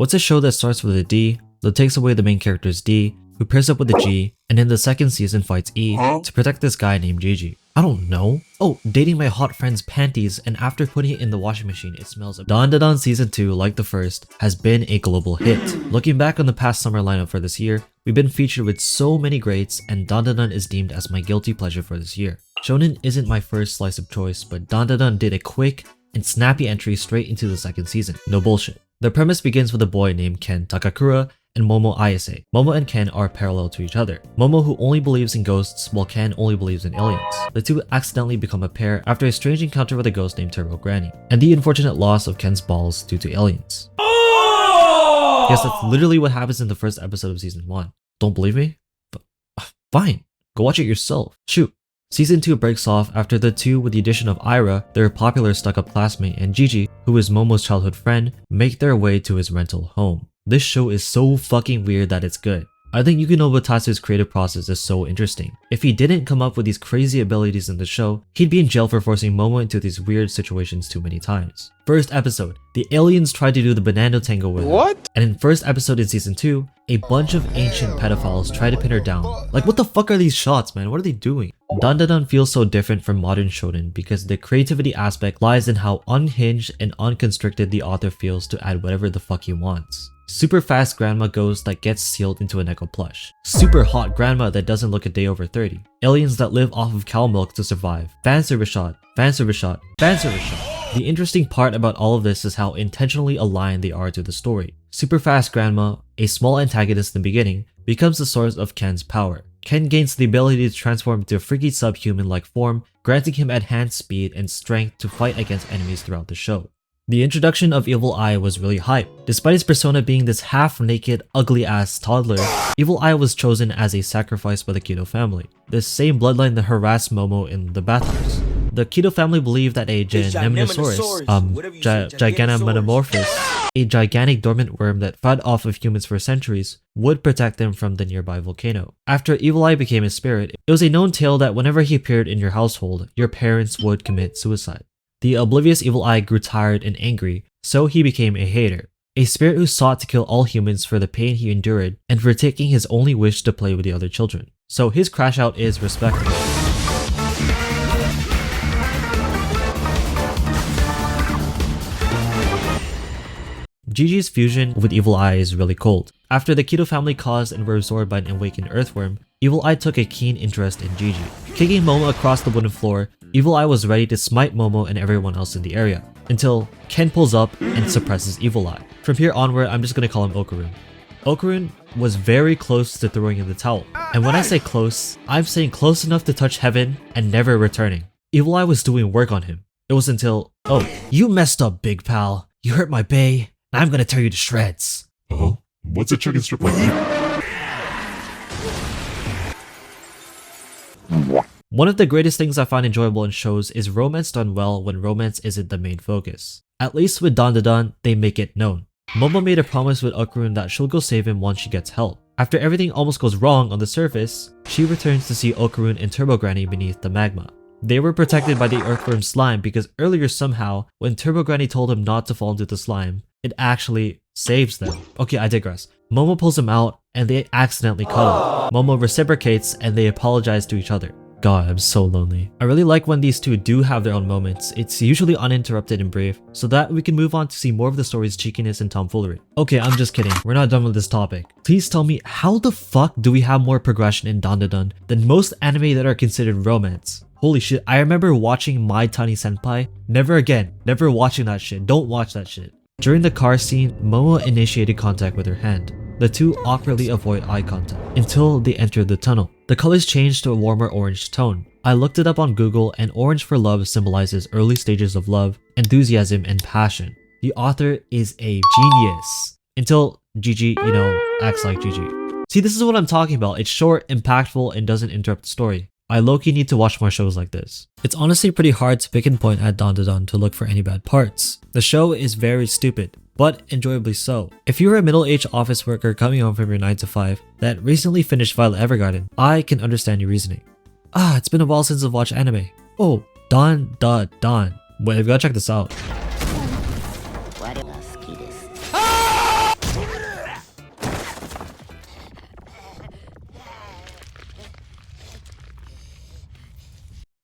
What's a show that starts with a D, that takes away the main character's D, who pairs up with a G, and in the second season fights E to protect this guy named Gigi? I don't know. Oh, dating my hot friend's panties, and after putting it in the washing machine, it smells of Dandadan Season 2, like the first, has been a global hit. Looking back on the past summer lineup for this year, we've been featured with so many greats, and Dandadan is deemed as my guilty pleasure for this year. Shonen isn't my first slice of choice, but Dandadan did a quick and snappy entry straight into the second season. No bullshit. The premise begins with a boy named Ken Takakura and Momo Ayase. Momo and Ken are parallel to each other. Momo, who only believes in ghosts, while Ken only believes in aliens. The two accidentally become a pair after a strange encounter with a ghost named Turbo Granny, and the unfortunate loss of Ken's balls due to aliens. Oh! Yes, that's literally what happens in the first episode of season 1. Don't believe me? Fine, go watch it yourself. Shoot. Season 2 breaks off after the two, with the addition of Ira, their popular stuck-up classmate, and Gigi, who is Momo's childhood friend, make their way to his rental home. This show is so fucking weird that it's good. I think Yuki Tatsu's creative process is so interesting. If he didn't come up with these crazy abilities in the show, he'd be in jail for forcing Momo into these weird situations too many times. First episode, the aliens tried to do the banana tango with her. And in first episode in season 2, a bunch of ancient pedophiles try to pin her down. Like, what the fuck are these shots, man? What are they doing? Dandadan feels so different from modern shonen because the creativity aspect lies in how unhinged and unconstricted the author feels to add whatever the fuck he wants. Super fast grandma ghost that gets sealed into a Neko plush. Super hot grandma that doesn't look a day over 30. Aliens that live off of cow milk to survive. Fanservice shot, fanservice shot, fanservice shot. The interesting part about all of this is how intentionally aligned they are to the story. Super fast grandma, a small antagonist in the beginning, becomes the source of Ken's power. Ken gains the ability to transform into a freaky subhuman-like form, granting him enhanced speed and strength to fight against enemies throughout the show. The introduction of Evil Eye was really hype. Despite his persona being this half-naked, ugly-ass toddler, Evil Eye was chosen as a sacrifice by the Kido family, the same bloodline that harassed Momo in the bathhouse. The Kido family believed that a Gigantosaurus, Gigantometamorphous, a gigantic dormant worm that fed off of humans for centuries, would protect them from the nearby volcano. After Evil Eye became a spirit, it was a known tale that whenever he appeared in your household, your parents would commit suicide. The oblivious Evil Eye grew tired and angry, so he became a hater. A spirit who sought to kill all humans for the pain he endured and for taking his only wish to play with the other children. So his crash out is respectable. Gigi's fusion with Evil Eye is really cold. After the Kido family caused and were absorbed by an awakened earthworm, Evil Eye took a keen interest in Gigi. Kicking Momo across the wooden floor, Evil Eye was ready to smite Momo and everyone else in the area, until Ken pulls up and suppresses Evil Eye. From here onward, I'm just gonna call him Okarun. Okarun was very close to throwing in the towel. And when I say close, I'm saying close enough to touch heaven and never returning. Evil Eye was doing work on him. It was until, oh, you messed up, big pal. You hurt my bae. I'm gonna tear you to shreds. What's a chicken strip like that? One of the greatest things I find enjoyable in shows is romance done well when romance isn't the main focus. At least with Dandadan, they make it known. Momo made a promise with Okarun that she'll go save him once she gets help. After everything almost goes wrong on the surface, she returns to see Okarun and Turbo Granny beneath the magma. They were protected by the earthworm slime because earlier somehow, when Turbo Granny told him not to fall into the slime, it actually saves them. Okay, I digress. Momo pulls him out and they accidentally cuddle. Momo reciprocates and they apologize to each other. God, I'm so lonely. I really like when these two do have their own moments. It's usually uninterrupted and brief, so that we can move on to see more of the story's cheekiness and tomfoolery. Okay, I'm just kidding. We're not done with this topic. Please tell me, how the fuck do we have more progression in Dandadan than most anime that are considered romance? Holy shit, I remember watching My Tiny Senpai. Never again. Never watching that shit. Don't watch that shit. During the car scene, Momo initiated contact with her hand. The two awkwardly avoid eye contact until they enter the tunnel. The colors change to a warmer orange tone. I looked it up on Google and orange for love symbolizes early stages of love, enthusiasm, and passion. The author is a genius. Until Gigi, acts like Gigi. See, this is what I'm talking about. It's short, impactful, and doesn't interrupt the story. I low-key need to watch more shows like this. It's honestly pretty hard to pinpoint at Dandadan to look for any bad parts. The show is very stupid, but enjoyably so. If you're a middle-aged office worker coming home from your 9 to 5 that recently finished Violet Evergarden, I can understand your reasoning. It's been a while since I've watched anime. Oh, Dandadan. Wait, I've gotta check this out.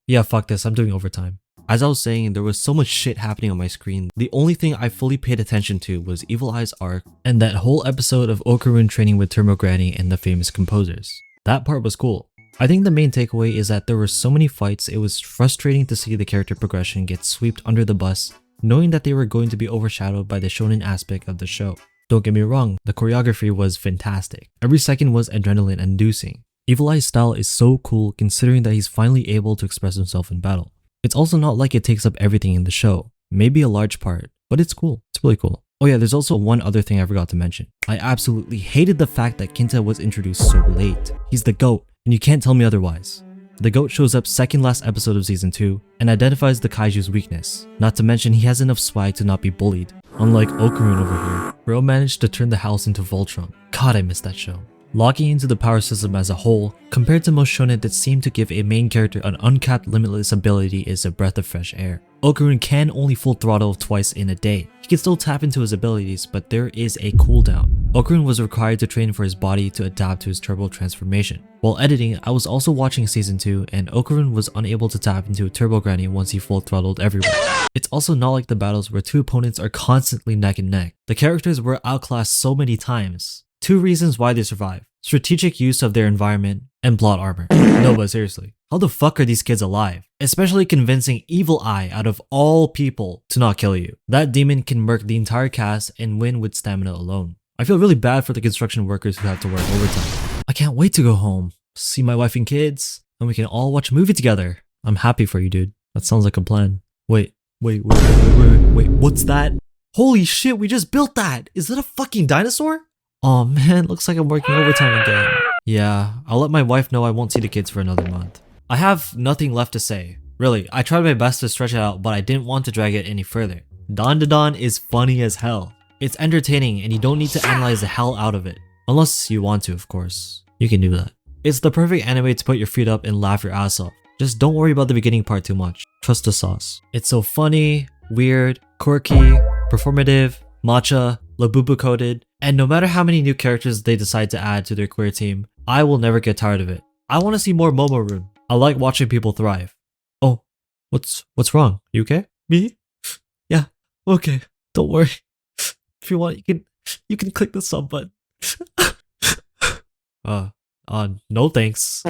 Yeah, fuck this, I'm doing overtime. As I was saying, there was so much shit happening on my screen. The only thing I fully paid attention to was Evil Eye's arc and that whole episode of Okarun training with Turbo Granny and the famous composers. That part was cool. I think the main takeaway is that there were so many fights, it was frustrating to see the character progression get swept under the bus, knowing that they were going to be overshadowed by the shonen aspect of the show. Don't get me wrong, the choreography was fantastic. Every second was adrenaline inducing. Evil Eye's style is so cool considering that he's finally able to express himself in battle. It's also not like it takes up everything in the show, maybe a large part, but it's cool. It's really cool. Oh yeah, there's also one other thing I forgot to mention. I absolutely hated the fact that Kinta was introduced so late. He's the GOAT, and you can't tell me otherwise. The GOAT shows up second last episode of season 2 and identifies the kaiju's weakness. Not to mention he has enough swag to not be bullied. Unlike Okarun over here, bro managed to turn the house into Voltron. God, I miss that show. Locking into the power system as a whole, compared to most shonen that seem to give a main character an uncapped limitless ability, is a breath of fresh air. Okarun can only full throttle twice in a day. He can still tap into his abilities, but there is a cooldown. Okarun was required to train for his body to adapt to his turbo transformation. While editing, I was also watching season 2 and Okarun was unable to tap into a Turbo Granny once he full throttled everyone. It's also not like the battles where two opponents are constantly neck and neck. The characters were outclassed so many times. Two reasons why they survive: strategic use of their environment and plot armor. No, but seriously, how the fuck are these kids alive? Especially convincing Evil Eye out of all people to not kill you. That demon can murk the entire cast and win with stamina alone. I feel really bad for the construction workers who have to work overtime. I can't wait to go home, see my wife and kids, and we can all watch a movie together. I'm happy for you, dude. That sounds like a plan. Wait, what's that? Holy shit, we just built that! Is that a fucking dinosaur? Oh man, looks like I'm working overtime again. Yeah, I'll let my wife know I won't see the kids for another month. I have nothing left to say. Really, I tried my best to stretch it out, but I didn't want to drag it any further. Dandadan is funny as hell. It's entertaining and you don't need to analyze the hell out of it. Unless you want to, of course. You can do that. It's the perfect anime to put your feet up and laugh your ass off. Just don't worry about the beginning part too much. Trust the sauce. It's so funny, weird, quirky, performative, matcha, labubu coded, and no matter how many new characters they decide to add to their queer team, I will never get tired of it. I want to see more Momorun. I like watching people thrive. Oh, what's wrong? You okay? Me? Yeah, okay. Don't worry. If you want, you can click the sub button. No thanks.